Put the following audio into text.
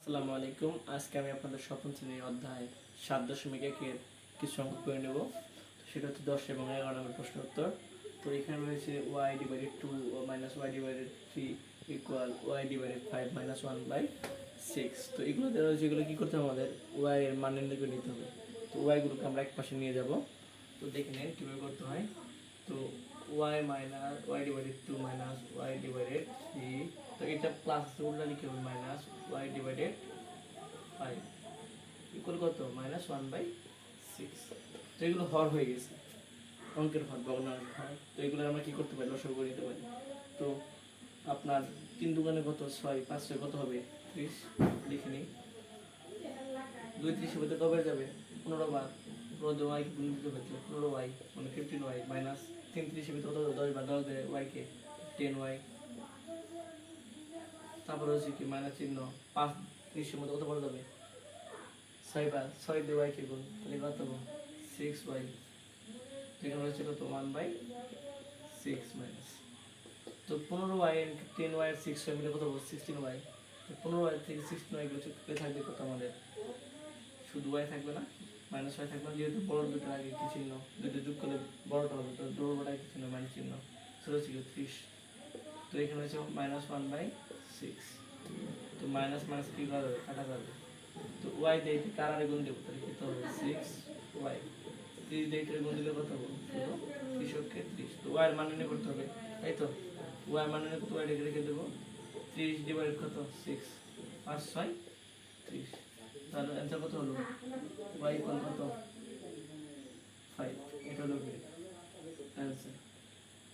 আসসালামু আলাইকুম। আজকে আমি আপনাদের সপ্তম শ্রেণীর অধ্যায় 7.1-এর কিছু অঙ্ক করে নেব। সেটা হচ্ছে 10 এবং 11 নম্বর প্রশ্ন উত্তর। তো এখানে রয়েছে y divided 2 minus y divided 3 equal y divided 5 minus 1/6। তো এগুলো দেওয়া রয়েছে, এগুলো কী করতে হবে, আমাদের y এর মান নির্ণয় করে নিতে হবে। তো y গুলোকে আমরা এক পাশে নিয়ে যাব। তো দেখে নেন কীভাবে করতে হয়। তো y minus y divided 2 minus y divided 3, তো এটা প্লাস উল্টা লিখে হবে মাইনাস y ডিভাইডেড 5 ইকুয়াল কত মাইনাস 1/6। তো এগুলো হর হয়ে গেছে, অঙ্কের হর, ভগ্নাংশের হর। তো এগুলো আমরা কি করতে পারি, লসাগু করে নিতে পারি। তো আপনার 3 দুগুণে কত, 6, 5 6 কত হবে 30। লিখে নিই। 2 30 হতে কবে যাবে 15 বার, 15 y গুণ দিতে হবে, 15y মানে 15y মাইনাস 3 30 কত 10 বার, 10 দেয় y কে 10y। তারপর হচ্ছে কি মাইনাস চিহ্ন, 5 30 মধ্যে কত বার যাবে 6 বার, 6 দিয়ে y কে গুণ, তাহলে কত হবে 6y। এখানে হচ্ছে কত 1/6 মাইনাস, তো 15y 10y 6y মিলে কত হবে 16y। তো 15y থেকে 16y গুলো চুক্তি থাকবে কত আমাদের, শুধু y থাকবে না, মাইনাস y থাকবে না, যেহেতু বড় দুটো আগে কি চিহ্ন, দুটো যোগ করলে বড়টা হবে, তো বড়টা কি চিহ্ন মাইনাস চিহ্ন, সেটা হচ্ছে 30। তো এখানে হচ্ছে মাইনাস 1/6। তো মাইনাস মাইনাস কি করা যাবে, কাটা যাবে। তো y দিয়ে কার আরে গুণ দেবো, তাহলে কত হবে 6y। 30 দিয়ে এটার গুণ দিলে কত হবে, শুধু 30 কে 30। তো y এর মান নির্ণয় করতে হবে, তাই তো। y এর মান নির্ণয় করতে y রেখে দেবো, 30 ডিভাইড কত 6, 5 6 30। তাহলে অ্যান্সার কত হলো, y ইকুয়াল কত 5। এটা হলো অ্যান্সার।